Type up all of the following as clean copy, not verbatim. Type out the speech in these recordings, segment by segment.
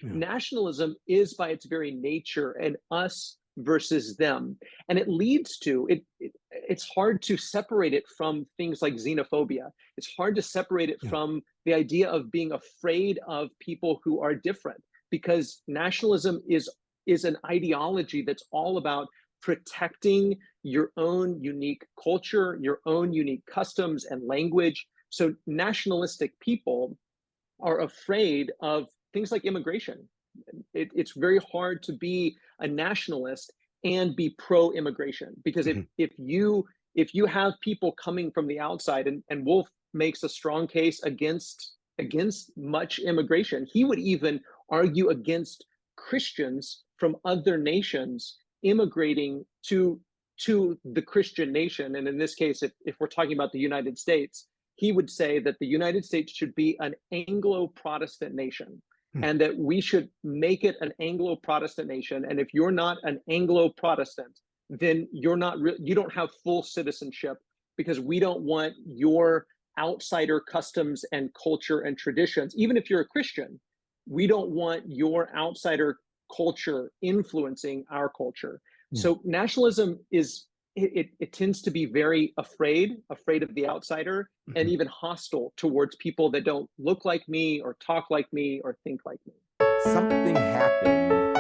Yeah. Nationalism is by its very nature an us versus them. And it leads to it's hard to separate it from things like xenophobia. It's hard to separate it Yeah. from the idea of being afraid of people who are different, because nationalism is an ideology that's all about protecting your own unique culture, your own unique customs and language. So nationalistic people are afraid of things like immigration. It's very hard to be a nationalist and be pro-immigration, because Mhm. if you have people coming from the outside, and Wolf makes a strong case against much immigration. He would even argue against Christians from other nations immigrating to the Christian nation. And in this case, if we're talking about the United States, he would say that the United States should be an Anglo-Protestant nation, Hmm. and that we should make it an Anglo-Protestant nation. And if you're not an Anglo-Protestant, then you don't have full citizenship, because we don't want your outsider customs and culture and traditions. Even if you're a Christian, we don't want your outsider culture influencing our culture. Yeah. So nationalism it tends to be very afraid of the outsider, and Mhm. even hostile towards people that don't look like me or talk like me or think like me. Something happened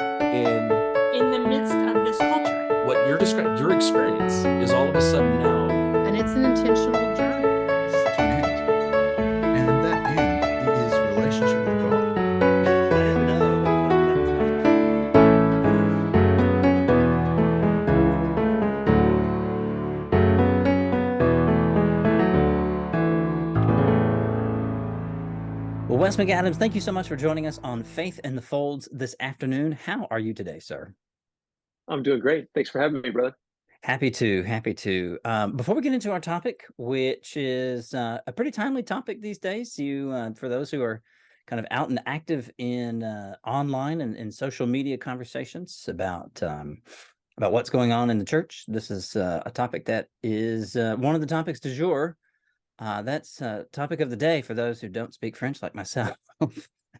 in the midst of this culture. What you're describing, your experience is all of a sudden now. And it's an intentional journey. It's to end. And that end is relationship with God. I didn't know. Well, Wes McAdams, thank you so much for joining us on Faith in the Folds this afternoon. How are you today, sir? I'm doing great. Thanks for having me, brother. Happy to, happy to. Before we get into our topic, which is a pretty timely topic these days, for those who are kind of out and active in online and social media conversations about what's going on in the church, this is a topic that is one of the topics du jour. That's topic of the day for those who don't speak French like myself.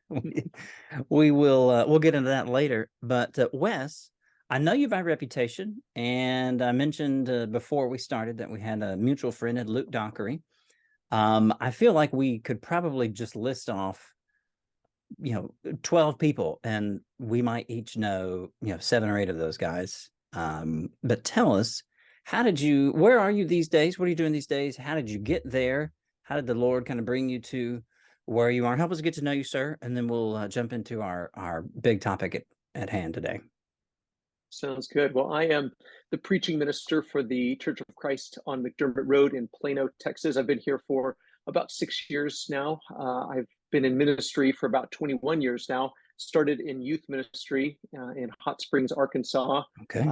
We'll get into that later. But Wes, I know you by reputation, and I mentioned before we started that we had a mutual friend, Luke Dockery. I feel like we could probably just list off, 12 people, and we might each know, 7 or 8 of those guys. But tell us, where are you these days? What are you doing these days? How did you get there? How did the Lord kind of bring you to where you are? Help us get to know you, sir, and then we'll jump into our big topic at hand today. Sounds good. Well, I am the preaching minister for the Church of Christ on McDermott Road in Plano, Texas. I've been here for about 6 years now. I've been in ministry for about 21 years now. Started in youth ministry in Hot Springs, Arkansas. Okay.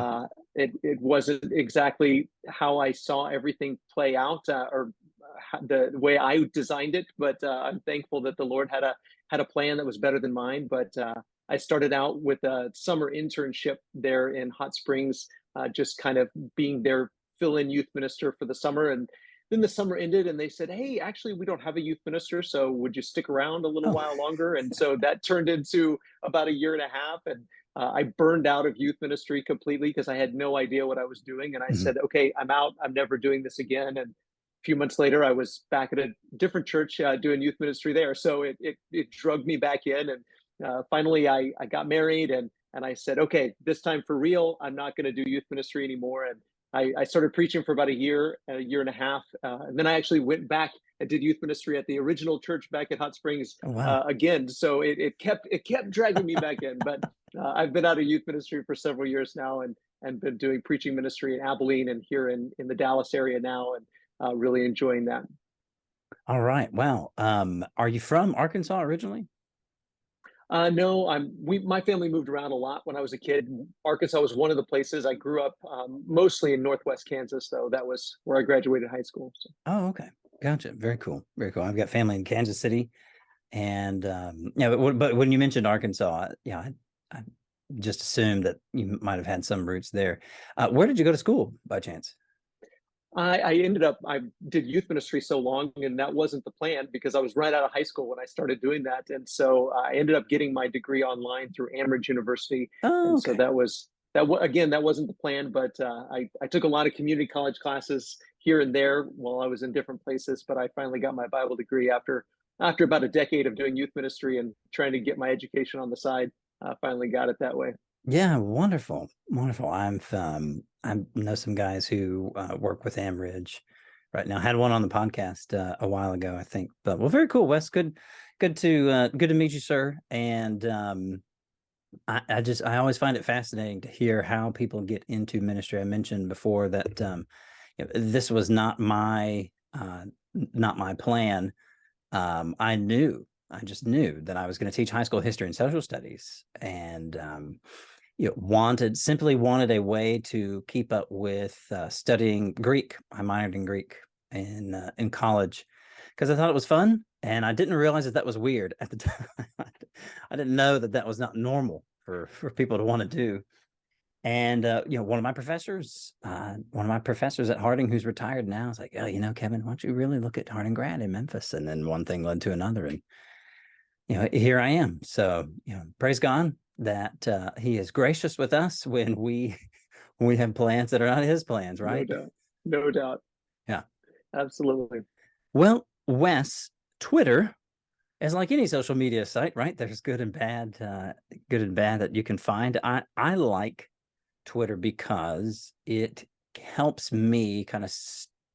It wasn't exactly how I saw everything play out, or the way I designed it, but I'm thankful that the Lord had a plan that was better than mine. But I started out with a summer internship there in Hot Springs, just kind of being their fill-in youth minister for the summer. And then the summer ended and they said, hey, actually, we don't have a youth minister, so would you stick around a little while longer? And so that turned into about a year and a half. And I burned out of youth ministry completely because I had no idea what I was doing. And I said, okay, I'm out. I'm never doing this again. And a few months later, I was back at a different church doing youth ministry there. So it drugged me back in. And finally, I got married, and I said, okay, this time for real, I'm not going to do youth ministry anymore. And I started preaching for about a year and a half. And then I actually went back and did youth ministry at the original church back at Hot Springs again. So it kept dragging me back in. But I've been out of youth ministry for several years now, and been doing preaching ministry in Abilene and here in the Dallas area now, and really enjoying that. All right. Wow. Are you from Arkansas originally? No, my family moved around a lot when I was a kid. Arkansas was one of the places I grew up, mostly in Northwest Kansas, though. That was where I graduated high school. So. Oh, okay. Gotcha. Very cool. Very cool. I've got family in Kansas City. And but when you mentioned Arkansas, I just assumed that you might have had some roots there. Where did you go to school by chance? I ended up, I did youth ministry so long, and that wasn't the plan because I was right out of high school when I started doing that. And so I ended up getting my degree online through Amherst University. Oh, And so okay. again, that wasn't the plan, but I took a lot of community college classes here and there while I was in different places. But I finally got my Bible degree after about a decade of doing youth ministry and trying to get my education on the side. Finally got it that way. Yeah, wonderful, wonderful. I know some guys who work with Amridge right now. Had one on the podcast a while ago, I think. But well, very cool, Wes. Good to meet you, sir. And I always find it fascinating to hear how people get into ministry. I mentioned before that this was not my plan. I just knew that I was going to teach high school history and social studies, and simply wanted a way to keep up with studying Greek. I minored in Greek in college because I thought it was fun, and I didn't realize that was weird at the time. I didn't know that was not normal for people to want to do. And one of my professors at Harding, who's retired now, is like, "Oh, Kevin, why don't you really look at Harding grad in Memphis?" And then one thing led to another, and here I am. So praise God that he is gracious with us when we have plans that are not his plans, right? No doubt. Yeah, Absolutely. Well, Wes, Twitter is like any social media site, right? There's good and bad that you can find. I like Twitter because it helps me kind of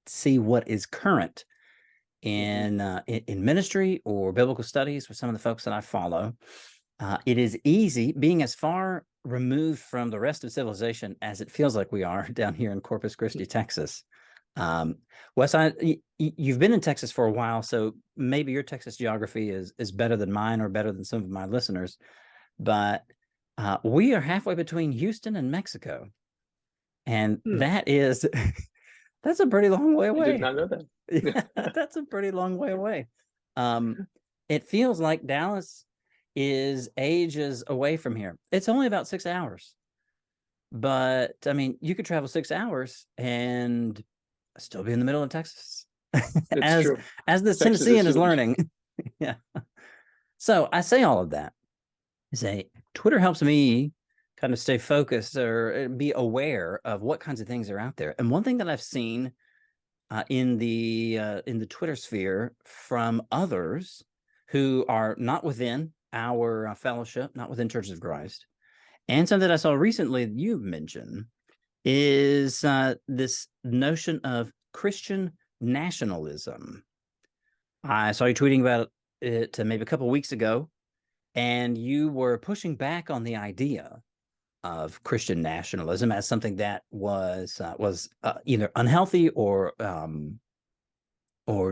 see what is current in ministry or biblical studies with some of the folks that I follow. It is easy, being as far removed from the rest of civilization as it feels like we are down here in Corpus Christi, Texas. Wes, you've been in Texas for a while, so maybe your Texas geography is better than mine or better than some of my listeners. But we are halfway between Houston and Mexico, and that's a pretty long way away. I did not know that. Yeah, that's a pretty long way away. It feels like Dallas is ages away from here. It's only about 6 hours, but I mean, you could travel 6 hours and still be in the middle of Texas, True. as this Texas Tennessean is huge. learning. Yeah. So I say all of that to say Twitter helps me kind of stay focused or be aware of what kinds of things are out there. And one thing that I've seen in the Twitter sphere from others who are not within our fellowship, not within Churches of Christ, and something that I saw recently you mentioned is this notion of Christian nationalism. I saw you tweeting about it maybe a couple of weeks ago, and you were pushing back on the idea of Christian nationalism as something that was either unhealthy or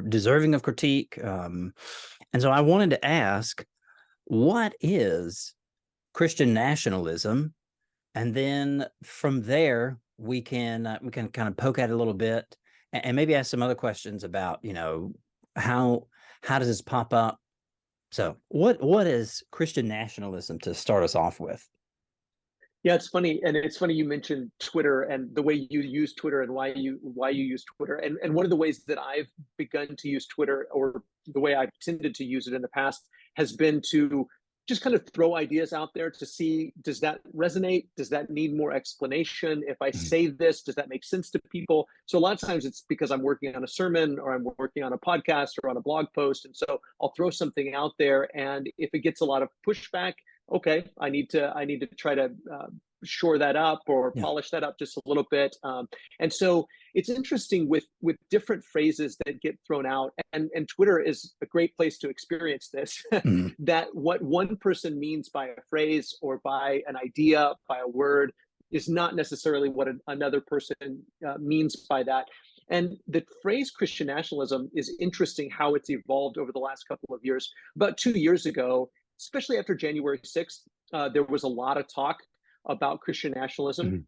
deserving of critique. And so I wanted to ask, what is Christian nationalism? And then from there, we can kind of poke at it a little bit, and maybe ask some other questions about how does this pop up. So what is Christian nationalism, to start us off with? Yeah, it's funny, and it's funny you mentioned Twitter and the way you use Twitter and why you use Twitter. And one of the ways that I've begun to use Twitter, or the way I've tended to use it in the past, has been to just kind of throw ideas out there to see, does that resonate? Does that need more explanation? If I say this, does that make sense to people? So a lot of times it's because I'm working on a sermon or I'm working on a podcast or on a blog post. And so I'll throw something out there. And if it gets a lot of pushback, okay, I need to try to shore that up or polish that up just a little bit. And so it's interesting with different phrases that get thrown out, and Twitter is a great place to experience this, that what one person means by a phrase or by an idea, by a word, is not necessarily what another person means by that. And the phrase Christian nationalism is interesting how it's evolved over the last couple of years. About 2 years ago, especially after January 6th, there was a lot of talk about Christian nationalism,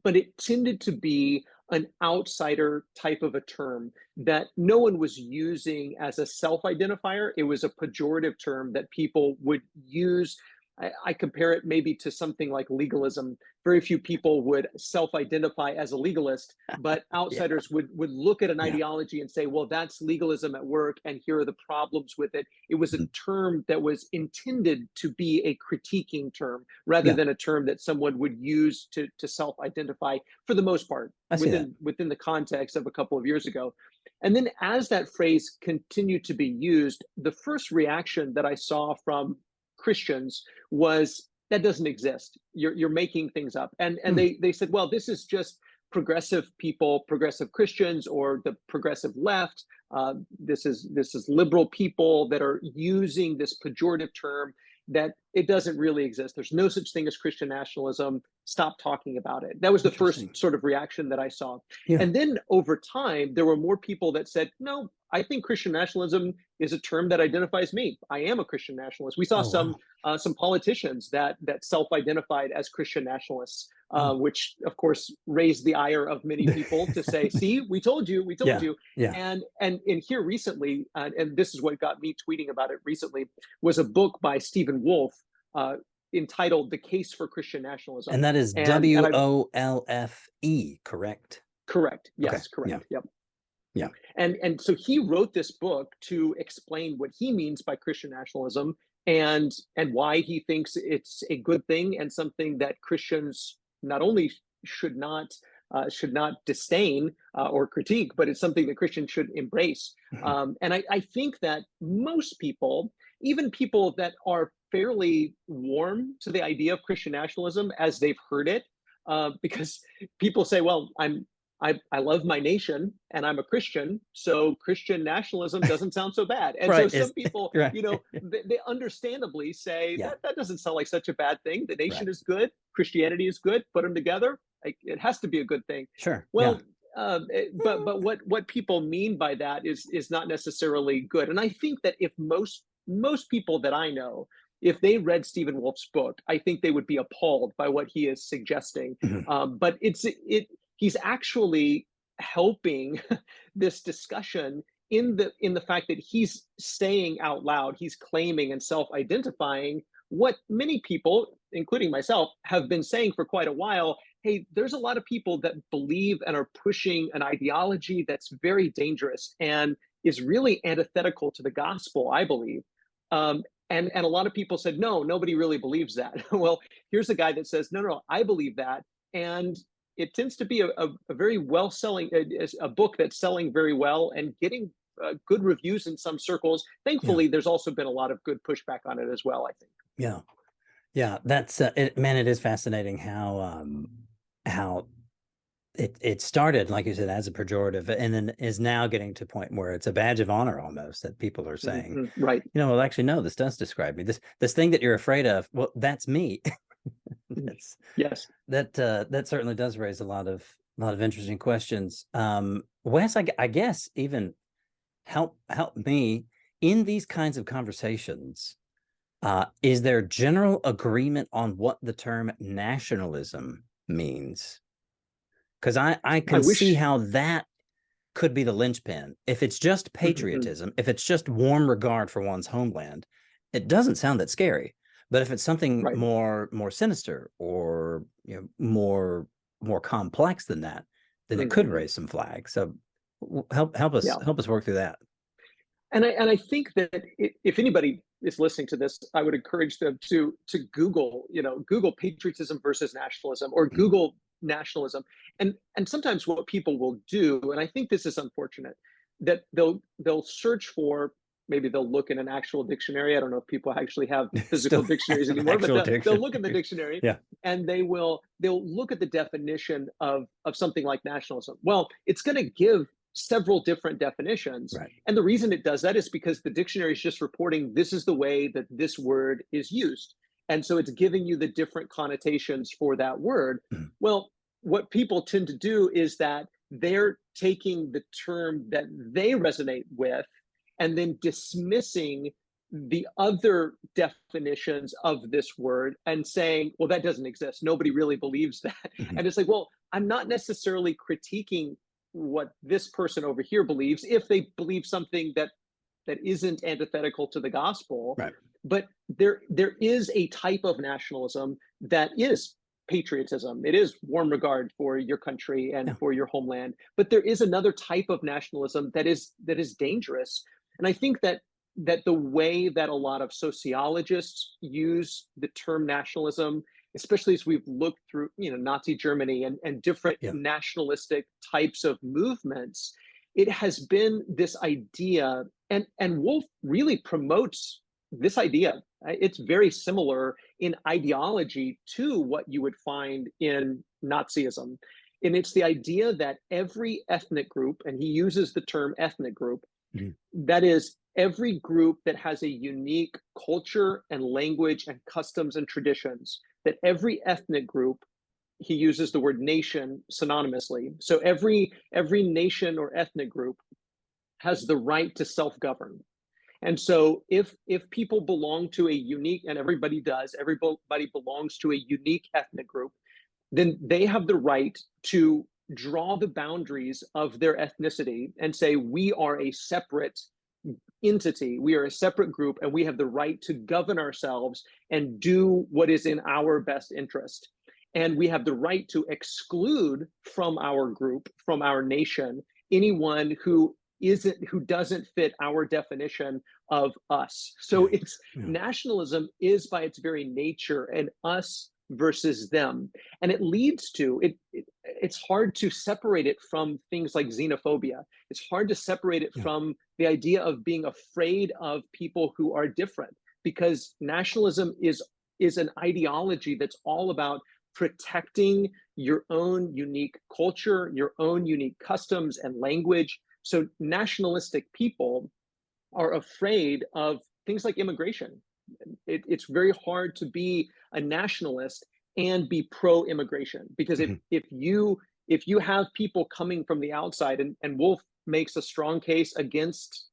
but it tended to be an outsider type of a term that no one was using as a self-identifier. It was a pejorative term that people would use I compare it maybe to something like legalism. Very few people would self-identify as a legalist, but outsiders would look at an ideology and say, well, that's legalism at work, and here are the problems with it. It was a term that was intended to be a critiquing term rather than a term that someone would use to self-identify, for the most part, within the context of a couple of years ago. And then as that phrase continued to be used, the first reaction that I saw from Christians was, that doesn't exist. You're making things up. And they said, well, this is just progressive people, progressive Christians, or the progressive left. This is liberal people that are using this pejorative term, that it doesn't really exist. There's no such thing as Christian nationalism. Stop talking about it. That was the first sort of reaction that I saw. And then over time, there were more people that said, no, I think Christian nationalism is a term that identifies me. I am a Christian nationalist. We saw some politicians that self-identified as Christian nationalists, which of course raised the ire of many people to say, see, we told you. And in here recently, and this is what got me tweeting about it recently, was a book by Stephen Wolfe entitled "The Case for Christian Nationalism." And that is WOLFE, correct? Correct. Yes, okay. Correct. Yeah. Yep. Yeah. And so he wrote this book to explain what he means by Christian nationalism, and why he thinks it's a good thing and something that Christians not only should not disdain or critique, but it's something that Christians should embrace. And I think that most people, even people that are fairly warm to the idea of Christian nationalism as they've heard it, because people say, well, I love my nation and I'm a Christian, so Christian nationalism doesn't sound so bad. And so some people, they understandably say that doesn't sound like such a bad thing. The nation is good, Christianity is good, put them together. It has to be a good thing. Sure. Well, but what people mean by that is not necessarily good. And I think that if most people that I know, if they read Stephen Wolfe's book, I think they would be appalled by what he is suggesting. But he's actually helping this discussion in the fact that he's saying out loud, he's claiming and self-identifying what many people, including myself, have been saying for quite a while. Hey, there's a lot of people that believe and are pushing an ideology that's very dangerous and is really antithetical to the gospel, I believe. And a lot of people said, no, nobody really believes that. Well, here's a guy that says, no, I believe that. And it tends to be a very well-selling, a book that's selling very well and getting good reviews in some circles. Thankfully, there's also been a lot of good pushback on it as well, I think. Yeah, that's man, it is fascinating how it started, like you said, as a pejorative, and then is now getting to a point where it's a badge of honor almost, that people are saying, right, well, actually, no, this does describe me. This thing that you're afraid of, well, that's me. That certainly does raise a lot of interesting questions. Wes, I guess even help me in these kinds of conversations. Is there general agreement on what the term nationalism means? Because I can see how that could be the linchpin. If it's just patriotism, if it's just warm regard for one's homeland, it doesn't sound that scary. But if it's something more sinister or more complex than that, then it could raise some flags. So help us work through that. And I think that if anybody is listening to this, I would encourage them to Google patriotism versus nationalism, or Google nationalism. And sometimes what people will do, and I think this is unfortunate, that they'll search for, maybe they'll look in an actual dictionary. I don't know if people actually have physical dictionaries anymore, but they'll look in the dictionary and they'll look at the definition of something like nationalism. Well, it's going to give several different definitions. And the reason it does that is because the dictionary is just reporting this is the way that this word is used. And so it's giving you the different connotations for that word. Well, what people tend to do is that they're taking the term that they resonate with and then dismissing the other definitions of this word and saying, well, that doesn't exist. Nobody really believes that. And it's like, well, I'm not necessarily critiquing what this person over here believes if they believe something that isn't antithetical to the gospel. but there is a type of nationalism that is patriotism. It is warm regard for your country and for your homeland. But there is another type of nationalism that is dangerous. And I think that the way that a lot of sociologists use the term nationalism, especially as we've looked through, Nazi Germany and different nationalistic types of movements, it has been this idea, and Wolf really promotes this idea. It's very similar in ideology to what you would find in Nazism. And it's the idea that every ethnic group, and he uses the term ethnic group, that is every group that has a unique culture and language and customs and traditions, that every ethnic group, he uses the word nation synonymously. So every nation or ethnic group has the right to self-govern. And so if people belong to a unique, and everybody belongs to a unique ethnic group, then they have the right to draw the boundaries of their ethnicity and say, we are a separate entity, we are a separate group, and we have the right to govern ourselves and do what is in our best interest. And we have the right to exclude from our group, from our nation, anyone who doesn't fit our definition of us. So nationalism is by its very nature an us versus them. And it leads to, it's hard to separate it from things like xenophobia. It's hard to separate it from the idea of being afraid of people who are different, because nationalism is an ideology that's all about protecting your own unique culture, your own unique customs and language. So nationalistic people are afraid of things like immigration. It's very hard to be a nationalist and be pro-immigration, because if you have people coming from the outside, and Wolf makes a strong case against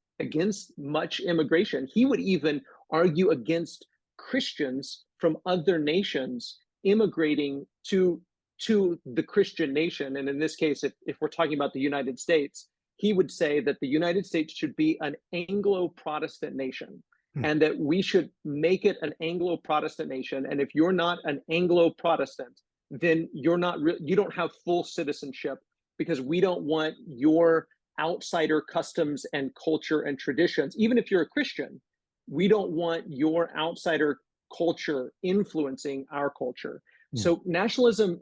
much immigration. He would even argue against Christians from other nations immigrating to the Christian nation. And in this case, if we're talking about the United States, he would say that the United States should be an Anglo-Protestant nation, and that we should make it an Anglo-Protestant nation. And if you're not an Anglo-Protestant, then you don't have full citizenship, because we don't want your outsider customs and culture and traditions. Even if you're a Christian, we don't want your outsider culture influencing our culture. So nationalism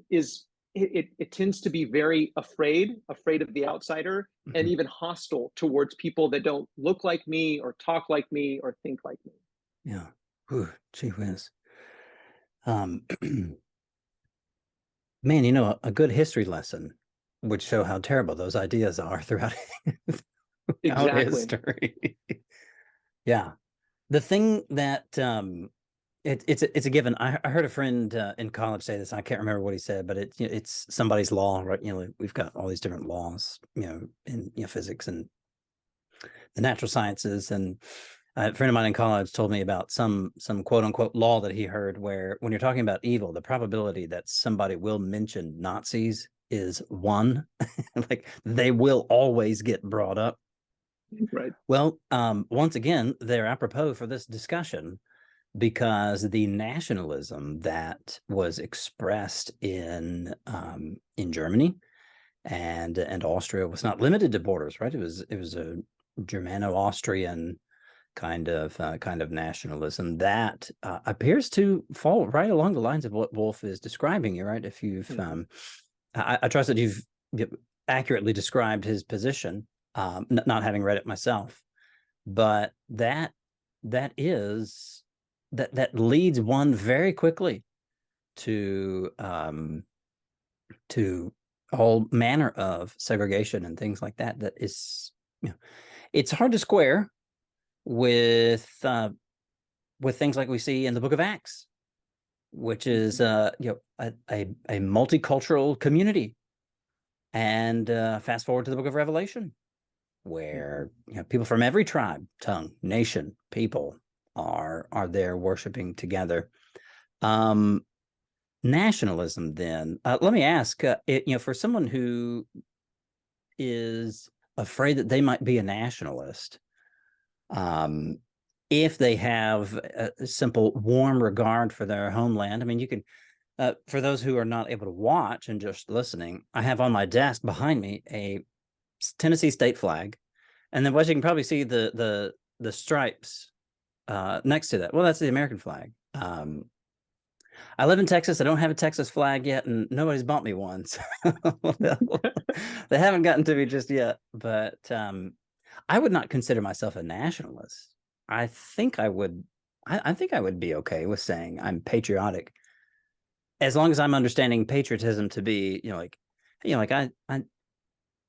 it tends to be very afraid of the outsider, and even hostile towards people that don't look like me or talk like me or think like me. Yeah. Whew, gee whiz. Man, a good history lesson would show how terrible those ideas are throughout history. Yeah. The thing that it's a given. I heard a friend in college say this. I can't remember what he said, but it's somebody's law, right? We've got all these different laws, in physics and the natural sciences. And a friend of mine in college told me about some quote unquote law that he heard, where when you're talking about evil, the probability that somebody will mention Nazis is 1. Like, they will always get brought up. Right. Well, once again, they're apropos for this discussion, because the nationalism that was expressed in Germany and Austria was not limited to borders, right? It was a Germano-Austrian kind of nationalism that appears to fall right along the lines of what Wolf is describing. You're right. If you've, I trust that you've accurately described his position, not having read it myself, but that leads one very quickly to all manner of segregation and things like that. That is, it's hard to square with things like we see in the Book of Acts, which is a multicultural community, and fast forward to the Book of Revelation, where people from every tribe, tongue, nation, people are there worshiping together. Nationalism, then, let me ask, for someone who is afraid that they might be a nationalist, if they have a simple warm regard for their homeland. I mean, you can, for those who are not able to watch and just listening, I have on my desk behind me a Tennessee state flag, and then what you can probably see the stripes next to that. Well, that's the American flag. I live in Texas. I don't have a Texas flag yet, and nobody's bought me one. So they haven't gotten to me just yet. But I would not consider myself a nationalist. I think I would. I think I would be okay with saying I'm patriotic, as long as I'm understanding patriotism to be,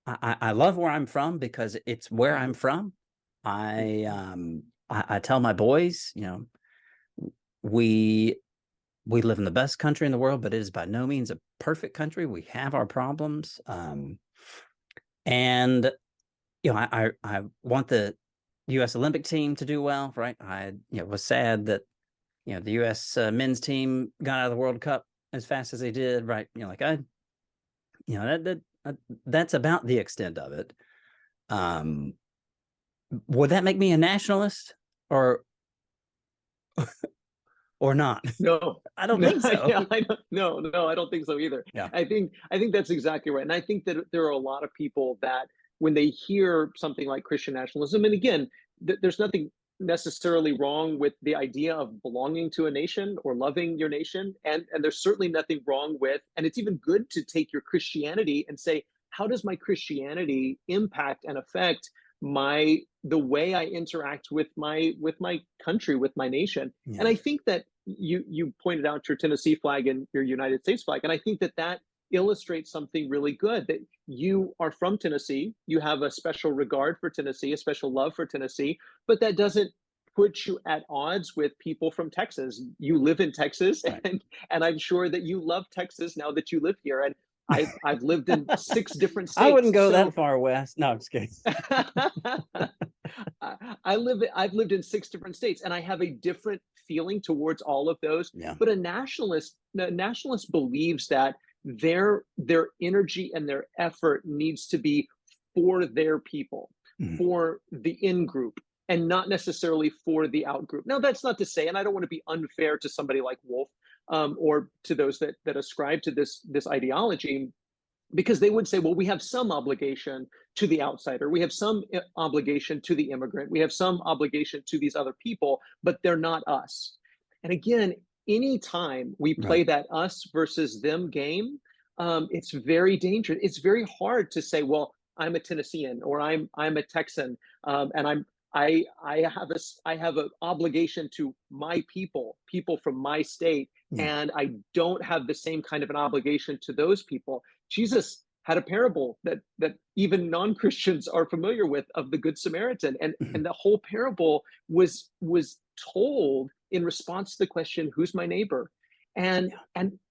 I love where I'm from because it's where I'm from. I tell my boys, we live in the best country in the world, but it is by no means a perfect country. We have our problems. And I want the U.S. Olympic team to do well, right? I was sad that the U.S. Men's team got out of the World Cup as fast as they did, right? That's about the extent of it. Would that make me a nationalist or not? No, I don't think so. Yeah, no, I don't think so either. Yeah. I think that's exactly right. And I think that there are a lot of people that when they hear something like Christian nationalism, and again, there's nothing necessarily wrong with the idea of belonging to a nation or loving your nation. And there's certainly nothing wrong with, and it's even good to take your Christianity and say, how does my Christianity impact and affect the way I interact with my country, with my nation? Yeah. And I think that you pointed out your Tennessee flag and your United States flag, and I think that illustrates something really good, that you are from Tennessee, you have a special regard for Tennessee, a special love for Tennessee, but that doesn't put you at odds with people from Texas. You live in Texas, right. and I'm sure that you love Texas now that you live here. And I've lived in 6 different states. I wouldn't go that far west. No, I'm just kidding. I've lived in 6 different states, and I have a different feeling towards all of those. Yeah. But a nationalist believes that their energy and their effort needs to be for their people, for the in-group, and not necessarily for the out-group. Now, that's not to say, and I don't want to be unfair to somebody like Wolf, or to those that ascribe to this ideology, because they would say, well, we have some obligation to the outsider, we have some obligation to the immigrant, we have some obligation to these other people, but they're not us. And again, anytime we play that us versus them game, it's very dangerous. It's very hard to say, well, I'm a Tennessean or I'm a Texan, and I have an obligation to my people from my state, and I don't have the same kind of an obligation to those people. Jesus had a parable that even non-Christians are familiar with, of the Good Samaritan, and the whole parable was told in response to the question, who's my neighbor? And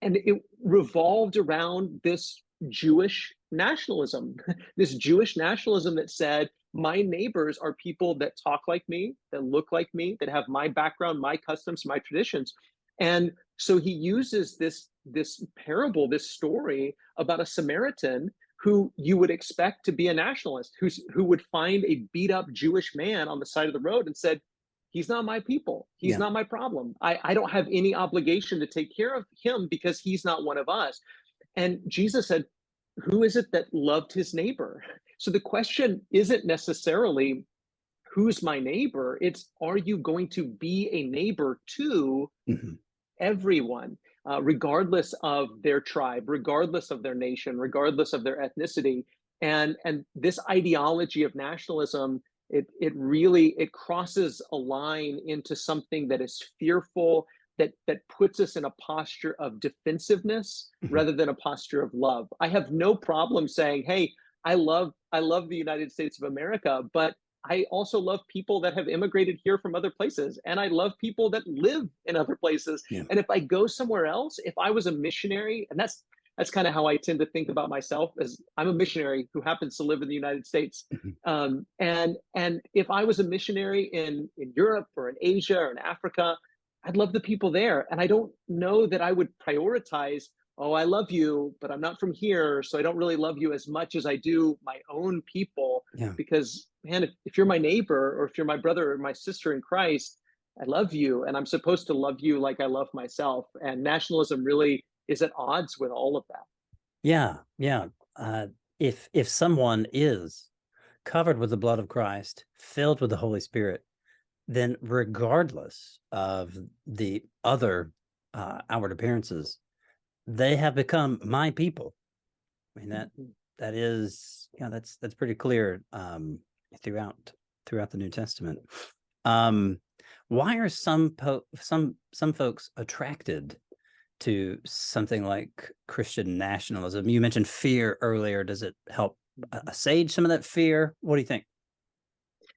it revolved around this Jewish nationalism, this Jewish nationalism that said, my neighbors are people that talk like me, that look like me, that have my background, my customs, my traditions. And so he uses this parable, this story about a Samaritan who you would expect to be a nationalist, who would find a beat up Jewish man on the side of the road and said, he's not my people. He's not my problem. I don't have any obligation to take care of him because he's not one of us. And Jesus said, who is it that loved his neighbor? So the question isn't necessarily who's my neighbor, it's, are you going to be a neighbor to everyone, regardless of their tribe, regardless of their nation, regardless of their ethnicity? And this ideology of nationalism, it really crosses a line into something that is fearful, that puts us in a posture of defensiveness rather than a posture of love. I have no problem saying, hey, I love the United States of America, but I also love people that have immigrated here from other places, and I love people that live in other places. And if I go somewhere else, if I was a missionary, and that's kind of how I tend to think about myself, as I'm a missionary who happens to live in the United States. And if I was a missionary in Europe or in Asia or in Africa, I'd love the people there. And I don't know that I would prioritize, oh, I love you, but I'm not from here, so I don't really love you as much as I do my own people. Because, man, if you're my neighbor, or if you're my brother or my sister in Christ, I love you, and I'm supposed to love you like I love myself. And nationalism really is at odds with all of that. Yeah, yeah. If someone is covered with the blood of Christ, filled with the Holy Spirit, then regardless of the other outward appearances, they have become my people. I mean that is, that's pretty clear throughout the New Testament. Why are some folks attracted to something like Christian nationalism? You mentioned fear earlier. Does it help assuage some of that fear? What do you think?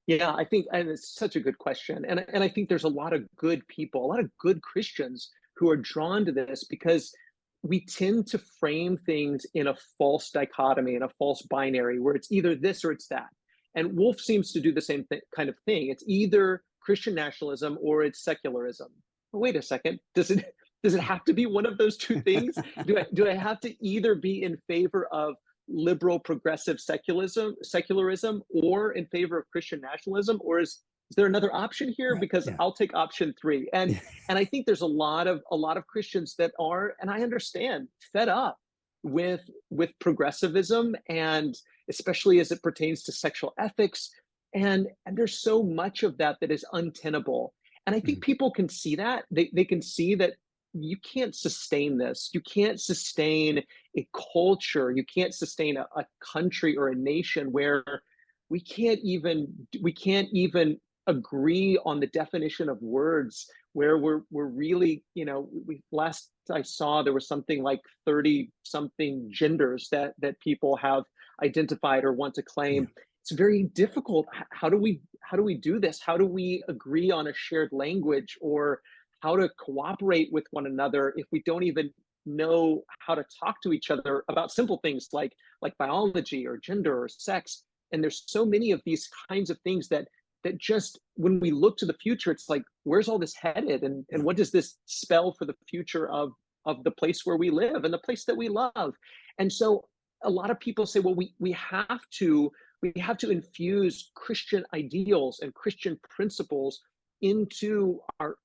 Yeah, I think, and it's such a good question. And I think there's a lot of good people, a lot of good Christians who are drawn to this because we tend to frame things in a false dichotomy, in a false binary, where it's either this or it's that. And Wolf seems to do the same kind of thing. It's either Christian nationalism or it's secularism. But wait a second, does it have to be one of those two things? Do I have to either be in favor of liberal progressive secularism or in favor of Christian nationalism, or is there another option here? Right. Because Yeah. I'll take option 3. And I think there's a lot of Christians that are, and I understand, fed up with progressivism, and especially as it pertains to sexual ethics, and there's so much of that that is untenable. And I think people can see that. They can see that you can't sustain this. You can't sustain a culture. You can't sustain a country or a nation where we can't even agree on the definition of words, where we're really, last I saw, there was something like 30 something genders that people have identified or want to claim. Yeah. It's very difficult. How do we do this? How do we agree on a shared language, or how to cooperate with one another if we don't even know how to talk to each other about simple things like biology or gender or sex? And there's so many of these kinds of things that just, when we look to the future, it's like, where's all this headed, and what does this spell for the future of the place where we live and the place that we love? And so a lot of people say, well, we have to infuse Christian ideals and Christian principles into our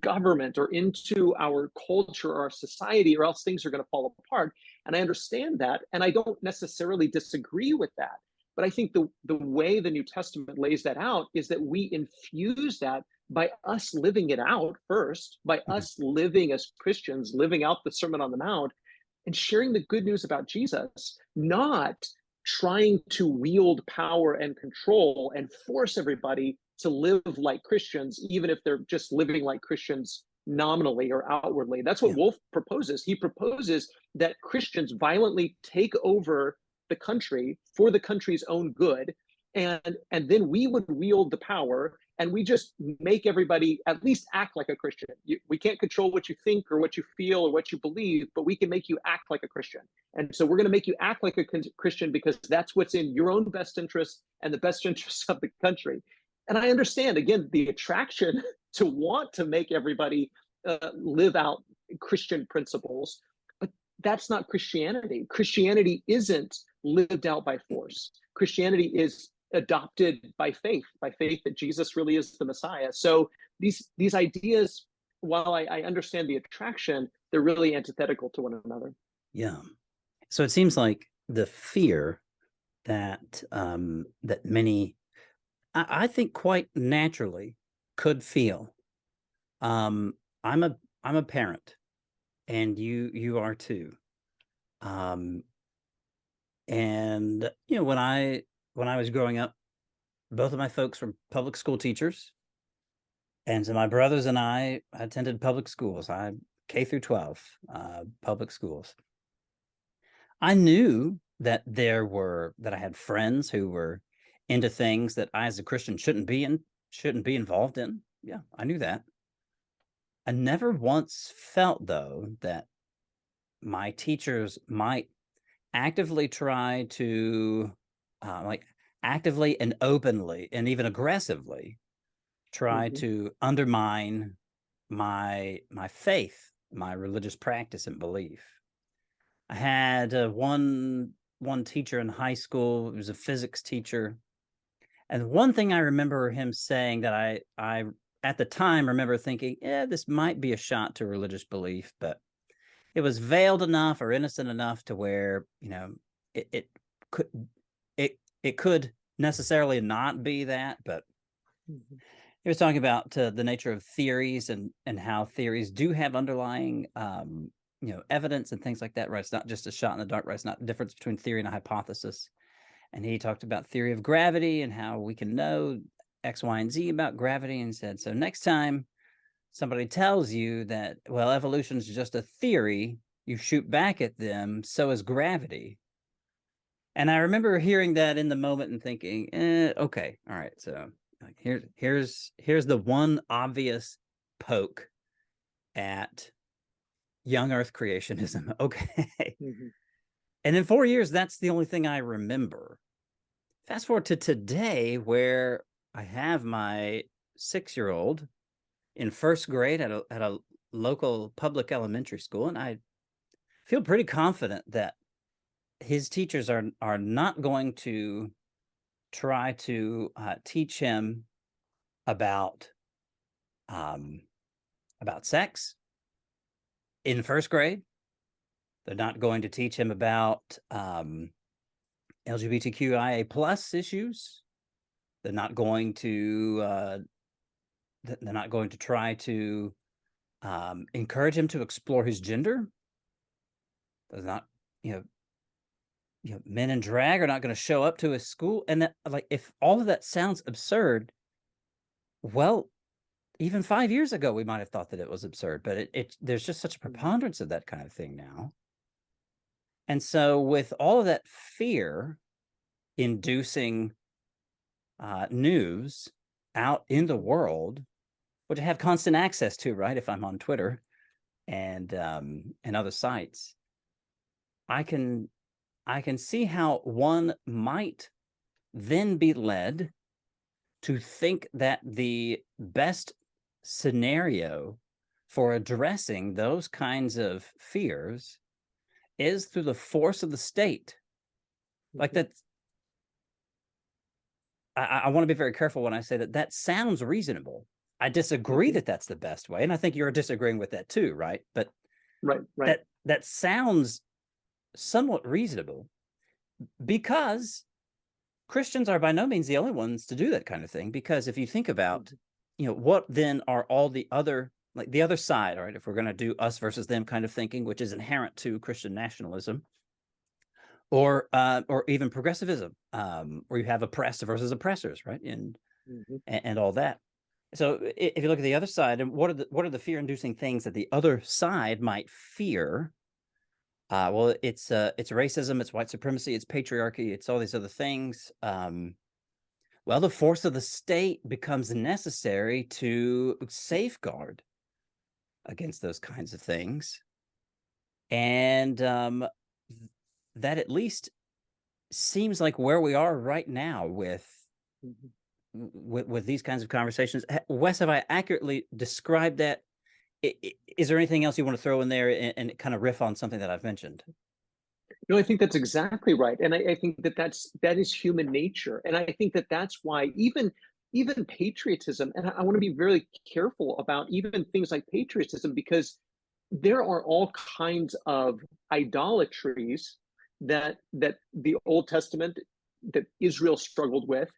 government or into our culture or our society, or else things are going to fall apart. And I understand that, and I don't necessarily disagree with that. But I think the way the New Testament lays that out is that we infuse that by us living it out first, by us living as Christians, living out the Sermon on the Mount, and sharing the good news about Jesus, not trying to wield power and control and force everybody to live like Christians, even if they're just living like Christians nominally or outwardly. That's what Wolf proposes. He proposes that Christians violently take over the country for the country's own good, and then we would wield the power, and we just make everybody at least act like a Christian. We can't control what you think or what you feel or what you believe, but we can make you act like a Christian. And so we're going to make you act like a Christian because that's what's in your own best interest and the best interests of the country. And I understand, again, the attraction to want to make everybody live out Christian principles, but that's not Christianity. Christianity isn't lived out by force. Christianity is adopted by faith that Jesus really is the Messiah. So these ideas, while I understand the attraction, they're really antithetical to one another. Yeah. So it seems like the fear that that many, I think, quite naturally could feel. I'm a parent, and you are too. And when I was growing up, both of my folks were public school teachers, and so my brothers and I attended public schools. I K through 12 public schools. I knew that I had friends who were into things that I, as a Christian, shouldn't be involved in. Yeah, I knew that. I never once felt, though, that my teachers might actively try to, actively and openly and even aggressively try to undermine my faith, my religious practice and belief. I had one teacher in high school. He was a physics teacher, and one thing I remember him saying that I at the time remember thinking, this might be a shot to religious belief, but it was veiled enough or innocent enough to where, it could it could necessarily not be that. But he was talking about the nature of theories and how theories do have underlying evidence and things like that, right? It's not just a shot in the dark, right? It's not the difference between theory and a hypothesis. And he talked about theory of gravity and how we can know X, Y, and Z about gravity, and said, so next time somebody tells you that, well, evolution is just a theory, you shoot back at them, so is gravity. And I remember hearing that in the moment and thinking, okay, all right, so like here's the one obvious poke at young Earth creationism. Okay. And in 4 years, that's the only thing I remember. Fast forward to today, where I have my 6-year-old in first grade at a local public elementary school, and I feel pretty confident that his teachers are not going to try to teach him about sex in first grade. They're not going to teach him about LGBTQIA plus issues. They're not going to try to encourage him to explore his gender. They're not, men in drag are not going to show up to his school. And that, like, if all of that sounds absurd, well, even 5 years ago, we might have thought that it was absurd, but there's just such a preponderance of that kind of thing now. And so with all of that fear inducing news out in the world, which I have constant access to, right? If I'm on Twitter and other sites, I can see how one might then be led to think that the best scenario for addressing those kinds of fears is through the force of the state. Like that. I want to be very careful when I say that sounds reasonable. I disagree that that's the best way, and I think you're disagreeing with that too, right? But right. That sounds somewhat reasonable, because Christians are by no means the only ones to do that kind of thing. Because if you think about, what then are all the other, like the other side, all right, if we're going to do us versus them kind of thinking, which is inherent to Christian nationalism, or even progressivism, where you have oppressed versus oppressors, right, and all that. So if you look at the other side, and what are the fear-inducing things that the other side might fear? Well, it's racism, it's white supremacy, it's patriarchy, it's all these other things. Well, the force of the state becomes necessary to safeguard against those kinds of things, and that at least seems like where we are right now with these kinds of conversations. Wes, have I accurately described that? Is there anything else you want to throw in there and kind of riff on something that I've mentioned? No, I think that's exactly right, and I think that is human nature, and I think that's why even patriotism, and I want to be very careful about even things like patriotism, because there are all kinds of idolatries that the Old Testament, that Israel struggled with,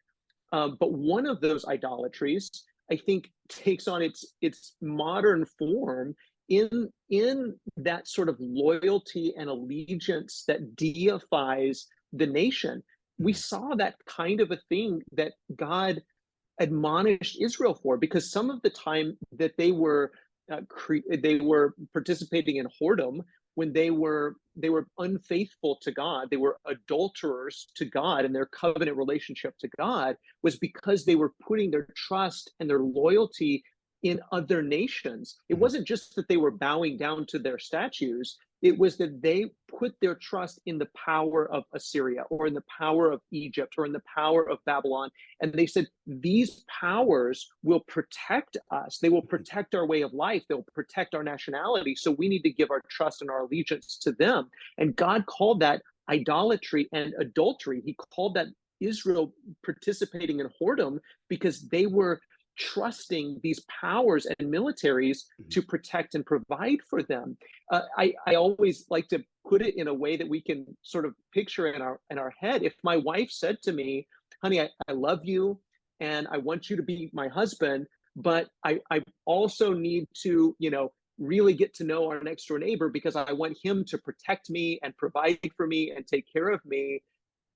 but one of those idolatries, I think, takes on its modern form in that sort of loyalty and allegiance that deifies the nation. We saw that kind of a thing that God admonished Israel for, because some of the time that they were participating in whoredom, when they were unfaithful to God, they were adulterers to God, and their covenant relationship to God was because they were putting their trust and their loyalty in other nations. It wasn't just that they were bowing down to their statues. It was that they put their trust in the power of Assyria, or in the power of Egypt, or in the power of Babylon. And they said, these powers will protect us. They will protect our way of life. They'll protect our nationality. So we need to give our trust and our allegiance to them. And God called that idolatry and adultery. He called that Israel participating in whoredom, because they were trusting these powers and militaries to protect and provide for them. I always like to put it in a way that we can sort of picture in our head. If my wife said to me, honey, I love you and I want you to be my husband, but I also need to, really get to know our next door neighbor because I want him to protect me and provide for me and take care of me.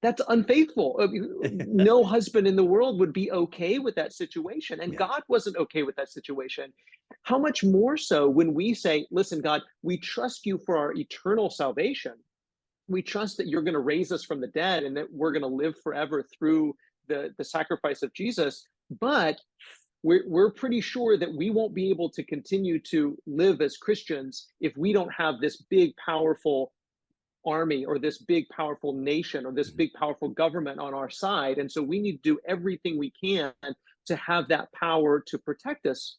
That's unfaithful. No husband in the world would be okay with that situation. And God wasn't okay with that situation. How much more so when we say, listen, God, we trust you for our eternal salvation. We trust that you're going to raise us from the dead and that we're going to live forever through the sacrifice of Jesus. But we're pretty sure that we won't be able to continue to live as Christians if we don't have this big, powerful army or this big, powerful nation or this big, powerful government on our side. And so we need to do everything we can to have that power to protect us.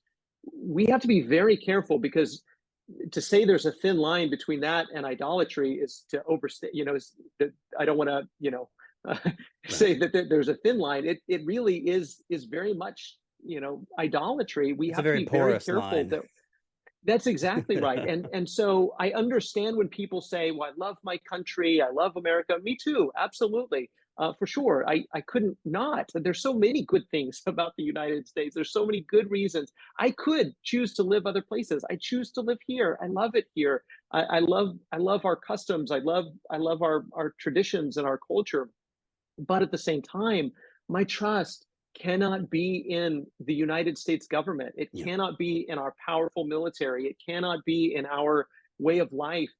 We have to be very careful because to say there's a thin line between that and idolatry is to overstate, I don't want to, say that there's a thin line. It really is very much, idolatry. We have to be very careful that that's exactly right. And so I understand when people say, well, I love my country, I love America. Me too, absolutely. For sure. I couldn't not. There's so many good things about the United States. There's so many good reasons. I could choose to live other places. I choose to live here. I love it here. I love our customs. I love our traditions and our culture. But at the same time, my trust cannot be in the United States government. It cannot be in our powerful military. It cannot be in our way of life.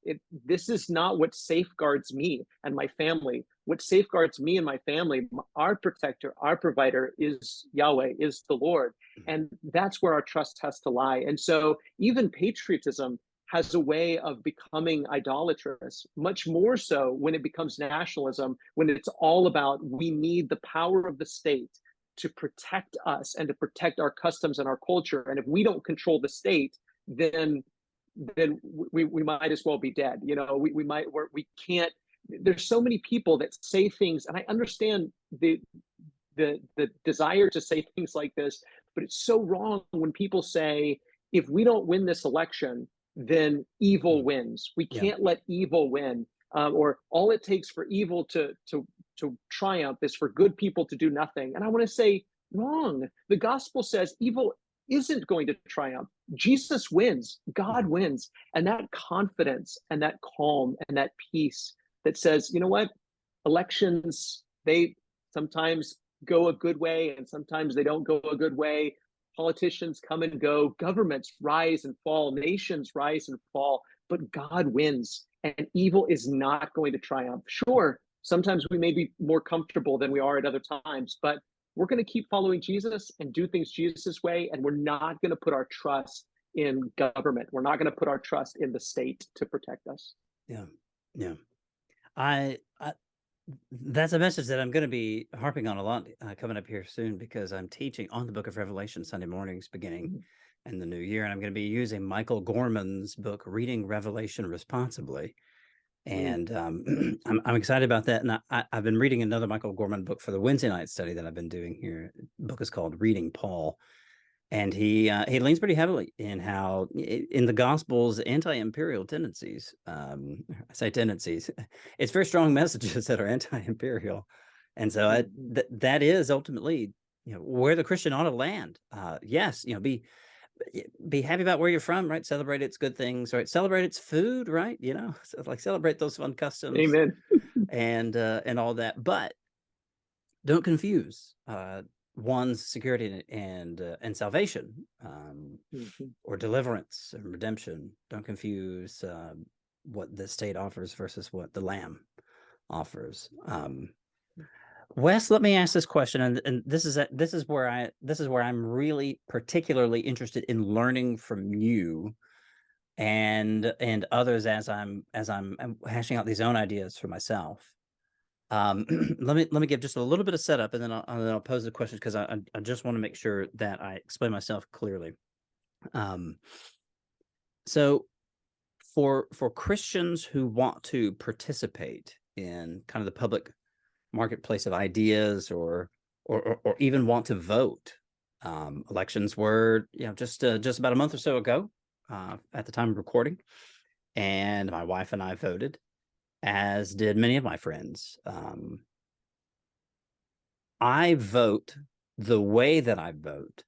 This is not what safeguards me and my family. What safeguards me and my family, our protector, our provider is Yahweh, is the Lord. And that's where our trust has to lie. And so even patriotism has a way of becoming idolatrous, much more so when it becomes nationalism, when it's all about we need the power of the state to protect us and to protect our customs and our culture. And if we don't control the state, then we might as well be dead. We can't. There's so many people that say things, and I understand the desire to say things like this, but it's so wrong when people say, if we don't win this election, then evil wins. We can't let evil win, or all it takes for evil to triumph is for good people to do nothing. And I want to say, wrong. The gospel says evil isn't going to triumph. Jesus wins. God wins. And that confidence and that calm and that peace that says, you know what? Elections, they sometimes go a good way and sometimes they don't go a good way. Politicians come and go. Governments rise and fall. Nations rise and fall. But God wins. And evil is not going to triumph. Sure, sometimes we may be more comfortable than we are at other times, but we're going to keep following Jesus and do things Jesus' way. And we're not going to put our trust in government. We're not going to put our trust in the state to protect us. Yeah. I that's a message that I'm going to be harping on a lot coming up here soon, because I'm teaching on the book of Revelation Sunday mornings beginning in the new year. And I'm going to be using Michael Gorman's book, Reading Revelation Responsibly. And I'm excited about that. And I've been reading another Michael Gorman book for the Wednesday night study that I've been doing here. The book is called Reading Paul. And he leans pretty heavily in how in the Gospels anti-imperial tendencies. I say tendencies. It's very strong messages that are anti-imperial, and so that is ultimately where the Christian ought to land. Yes, be happy about where you're from, right? Celebrate its good things, right? Celebrate its food, right? So like celebrate those fun customs. Amen. and all that, but don't confuse one's security and salvation, or deliverance and redemption. Don't confuse what the state offers versus what the Lamb offers. Wes, let me ask this question, and this is where I'm really particularly interested in learning from you and others as I'm hashing out these own ideas for myself. Let me give just a little bit of setup, and then I'll pose the question, because I just want to make sure that I explain myself clearly. So for Christians who want to participate in kind of the public marketplace of ideas, or even want to vote Elections were, just about a month or so ago at the time of recording, and my wife and I voted, as did many of my friends. I vote the way that I vote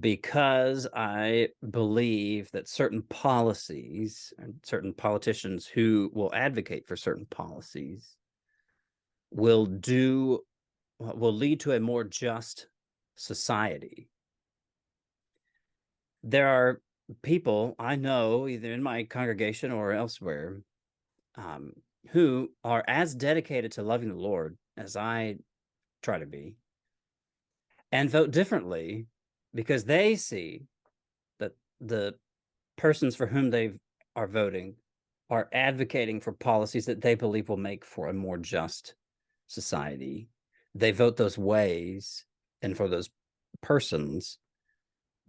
because I believe that certain policies and certain politicians who will advocate for certain policies will lead to a more just society. There are people I know, either in my congregation or elsewhere, who are as dedicated to loving the Lord as I try to be, and vote differently because they see that the persons for whom they are voting are advocating for policies that they believe will make for a more just society. They vote those ways and for those persons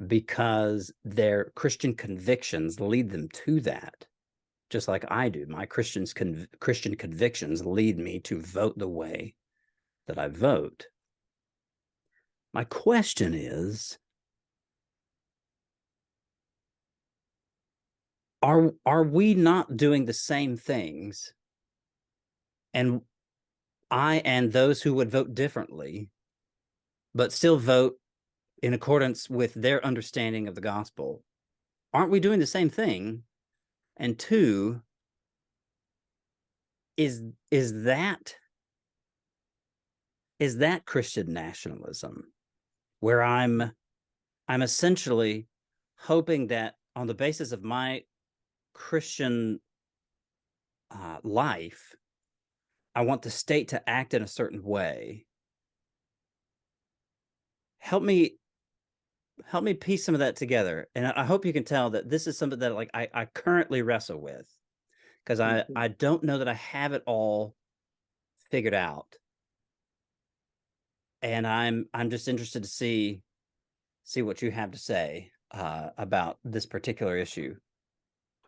because their Christian convictions lead them to that, just like I do. My Christian convictions lead me to vote the way that I vote. My question is, are we not doing the same things? And I and those who would vote differently, but still vote in accordance with their understanding of the gospel, aren't we doing the same thing? And two, is that Christian nationalism, where I'm essentially hoping that on the basis of my Christian life, I want the state to act in a certain way? Help me piece some of that together. And I hope you can tell that this is something that like I currently wrestle with, because I don't know that I have it all figured out. And I'm just interested to see what you have to say about this particular issue.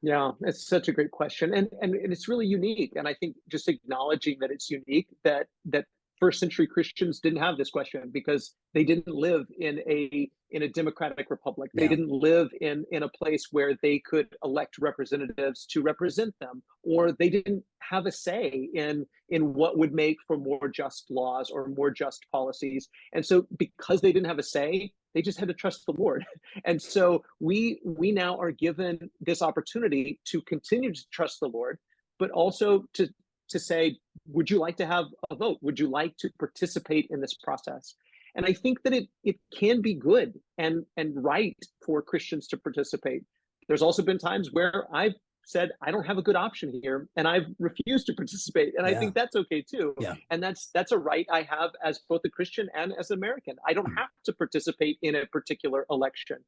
Yeah, it's such a great question, and it's really unique. And I think just acknowledging that it's unique, that first century Christians didn't have this question because they didn't live in a democratic republic. They didn't live in a place where they could elect representatives to represent them, or they didn't have a say in what would make for more just laws or more just policies. And so because they didn't have a say, they just had to trust the Lord. And so we now are given this opportunity to continue to trust the Lord, but also to say, would you like to have a vote? Would you like to participate in this process? And I think that it can be good and right for Christians to participate. There's also been times where I've said, I don't have a good option here, and I've refused to participate. And I think that's okay too. Yeah. And that's a right I have as both a Christian and as an American. I don't have to participate in a particular election.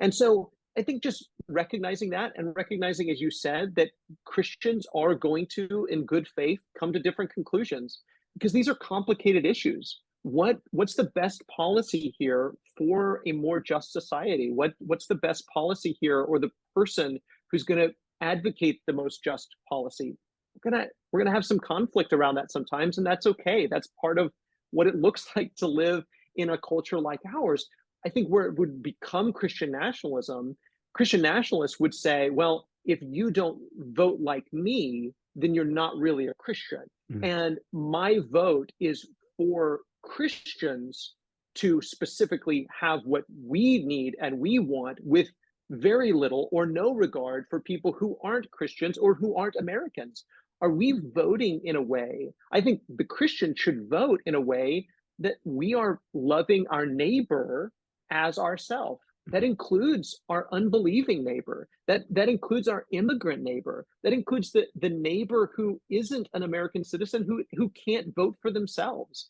And so I think just recognizing that, and recognizing, as you said, that Christians are going to, in good faith, come to different conclusions, because these are complicated issues. What's the best policy here for a more just society? What's the best policy here, or the person who's going to advocate the most just policy? We're gonna have some conflict around that sometimes, and that's okay. That's part of what it looks like to live in a culture like ours. I think where it would become Christian nationalism, Christian nationalists would say, well, if you don't vote like me, then you're not really a Christian. And my vote is for Christians to specifically have what we need and we want, with very little or no regard for people who aren't Christians or who aren't Americans. Are we voting in a way? I think the Christian should vote in a way that we are loving our neighbor as ourselves. That includes our unbelieving neighbor. That includes our immigrant neighbor. That includes the neighbor who isn't an American citizen, who can't vote for themselves.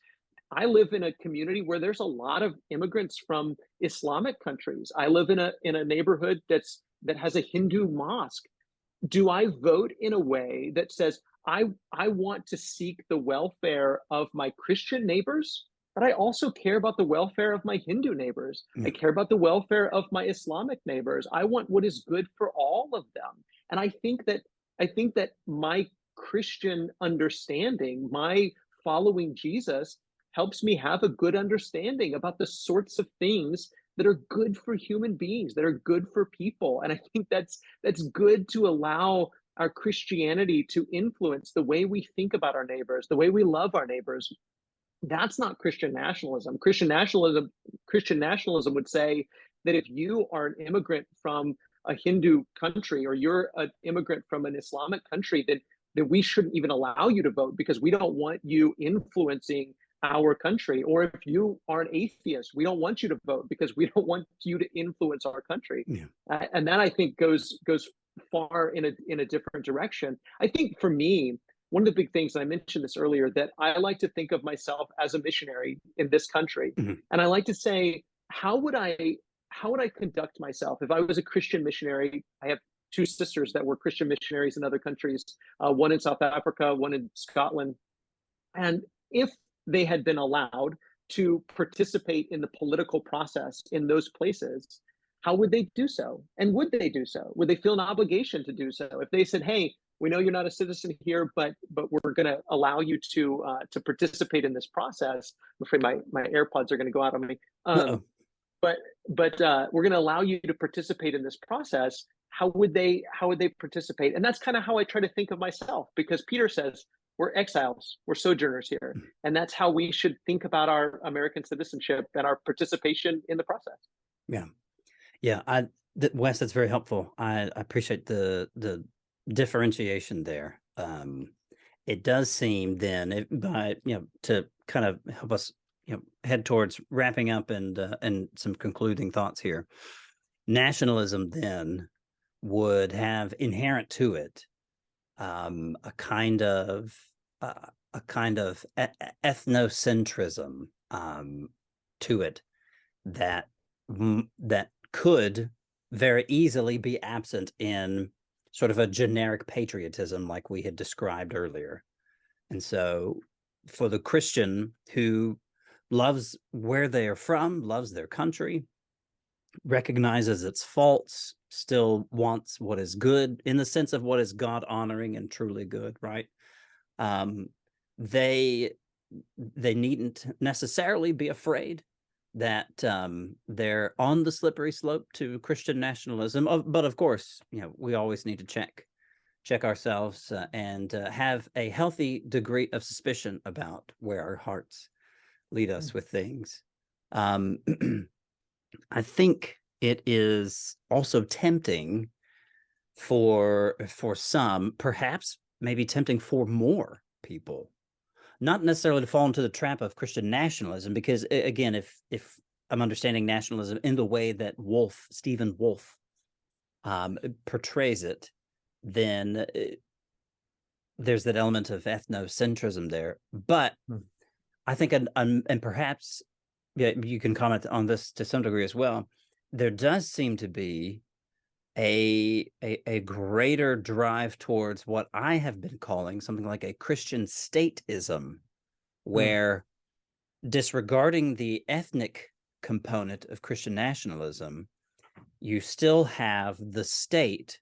I live in a community where there's a lot of immigrants from Islamic countries. I live in a neighborhood that has a Hindu mosque. Do I vote in a way that says I want to seek the welfare of my Christian neighbors, but I also care about the welfare of my Hindu neighbors. I care about the welfare of my Islamic neighbors. I want what is good for all of them. And I think that my Christian understanding, my following Jesus, helps me have a good understanding about the sorts of things that are good for human beings, that are good for people. And I think that's good to allow our Christianity to influence the way we think about our neighbors, the way we love our neighbors. That's not Christian nationalism. Christian nationalism would say that if you are an immigrant from a Hindu country, or you're an immigrant from an Islamic country, then we shouldn't even allow you to vote, because we don't want you influencing our country. Or if you are an atheist, we don't want you to vote because we don't want you to influence our country. Yeah. And that, I think, goes far in a different direction. I think for me, one of the big things, and I mentioned this earlier, that I like to think of myself as a missionary in this country. Mm-hmm. And I like to say, how would I conduct myself if I was a Christian missionary? I have two sisters that were Christian missionaries in other countries, one in South Africa, one in Scotland. And if they had been allowed to participate in the political process in those places, how would they do so? And would they do so? Would they feel an obligation to do so? If they said, hey, we know you're not a citizen here, but we're going to allow you to participate in this process. I'm afraid my AirPods are going to go out on me. But we're going to allow you to participate in this process. How would they participate? And that's kind of how I try to think of myself, because Peter says we're exiles, we're sojourners here, and that's how we should think about our American citizenship and our participation in the process. Yeah. Wes, that's very helpful. I appreciate the differentiation there. It does seem then, to kind of help us head towards wrapping up and some concluding thoughts here. Nationalism then would have inherent to it a kind of ethnocentrism to it that could very easily be absent in sort of a generic patriotism like we had described earlier. And so for the Christian who loves where they are from, loves their country, recognizes its faults, still wants what is good in the sense of what is God honoring and truly good, right? They needn't necessarily be afraid that they're on the slippery slope to Christian nationalism. But of course, we always need to check ourselves and have a healthy degree of suspicion about where our hearts lead us with things. I think it is also tempting for some, perhaps maybe tempting for more people, not necessarily to fall into the trap of Christian nationalism, because again, if I'm understanding nationalism in the way that Stephen Wolfe portrays it, then there's that element of ethnocentrism there. But I think, and perhaps you can comment on this to some degree as well, there does seem to be a greater drive towards what I have been calling something like a Christian stateism, where disregarding the ethnic component of Christian nationalism, you still have the state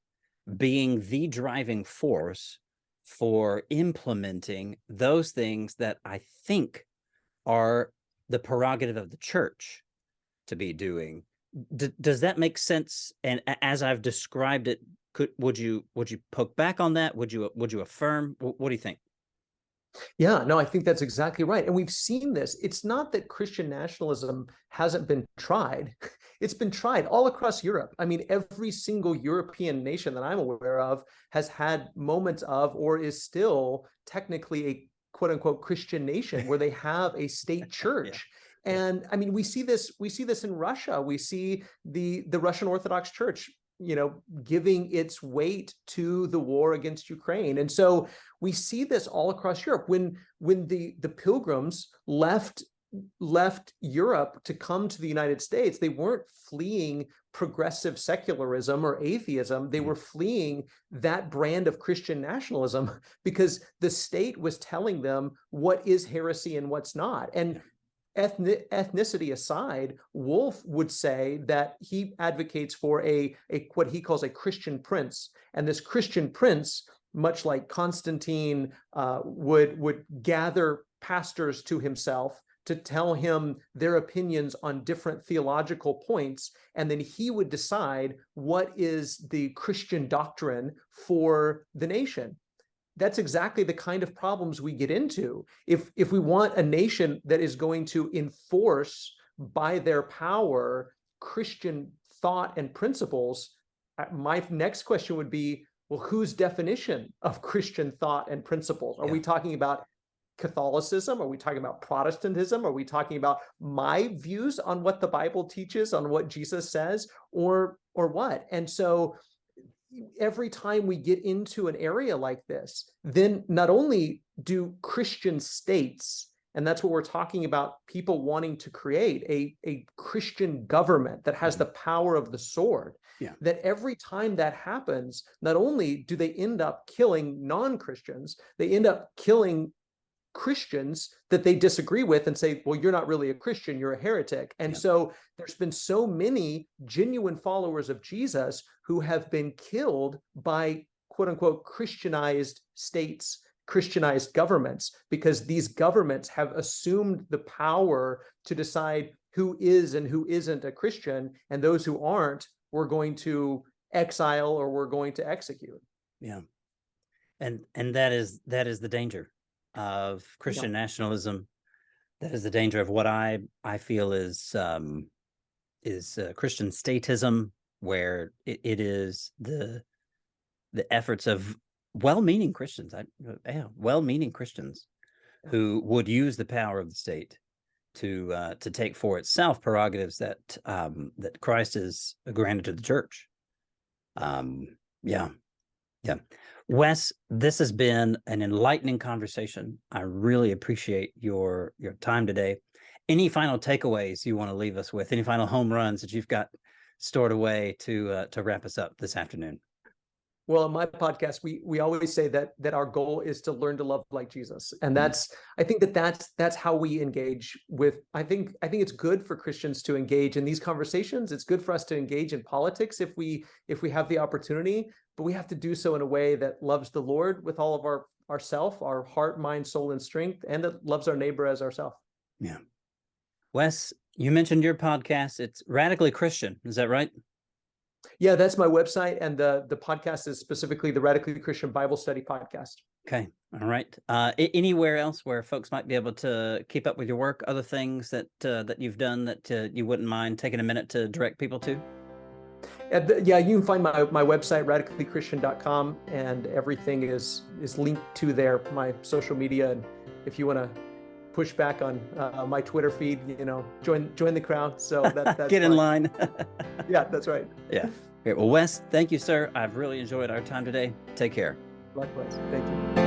being the driving force for implementing those things that I think are the prerogative of the church to be doing. Does that make sense? And as I've described it, would you poke back on that? Would you affirm? What do you think? Yeah, no, I think that's exactly right. And we've seen this. It's not that Christian nationalism hasn't been tried. It's been tried all across Europe. I mean, every single European nation that I'm aware of has had moments of, or is still technically a quote unquote Christian nation where they have a state church. And I mean, we see this in Russia. We see the Russian Orthodox Church, giving its weight to the war against Ukraine. And so we see this all across Europe. When the pilgrims left Europe to come to the United States, they weren't fleeing progressive secularism or atheism. They were fleeing that brand of Christian nationalism because the state was telling them what is heresy and what's not. And ethnicity aside, Wolfe would say that he advocates for a what he calls a Christian prince. And this Christian prince, much like Constantine, would gather pastors to himself to tell him their opinions on different theological points, and then he would decide what is the Christian doctrine for the nation. That's exactly the kind of problems we get into. If we want a nation that is going to enforce by their power Christian thought and principles, my next question would be, well, whose definition of Christian thought and principles? Are we talking about Catholicism? Are we talking about Protestantism? Are we talking about my views on what the Bible teaches, on what Jesus says, or what? And so every time we get into an area like this, then not only do Christian states, and that's what we're talking about, people wanting to create a Christian government that has the power of the sword, that every time that happens, not only do they end up killing non-Christians, they end up killing Christians that they disagree with and say, well, you're not really a Christian, you're a heretic. And so there's been so many genuine followers of Jesus who have been killed by quote unquote Christianized states, Christianized governments, because these governments have assumed the power to decide who is and who isn't a Christian, and those who aren't, we're going to exile or we're going to execute. Yeah. And that is the danger of Christian nationalism. That is the danger of what I feel is Christian statism, where it is the efforts of well-meaning Christians, well-meaning Christians who would use the power of the state to take for itself prerogatives that Christ has granted to the church. Wes, this has been an enlightening conversation. I really appreciate your time today. Any final takeaways you want to leave us with? Any final home runs that you've got stored away to wrap us up this afternoon? Well, on my podcast, we always say that our goal is to learn to love like Jesus, and I think that's how we engage with. I think it's good for Christians to engage in these conversations. It's good for us to engage in politics if we have the opportunity, but we have to do so in a way that loves the Lord with all of ourself, our heart, mind, soul, and strength, and that loves our neighbor as ourselves. Yeah. Wes, you mentioned your podcast. It's Radically Christian. Is that right? Yeah, that's my website, and the podcast is specifically the Radically Christian Bible Study Podcast. Okay, all right. Anywhere else where folks might be able to keep up with your work? Other things that you've done that you wouldn't mind taking a minute to direct people to? Yeah, you can find my website, radicallychristian.com, and everything is linked to there. My social media, and if you want to push back on my Twitter feed, join the crowd. So that's get in line. Yeah, that's right. Yeah. Great. Well, Wes, thank you, sir. I've really enjoyed our time today. Take care. Likewise. Thank you.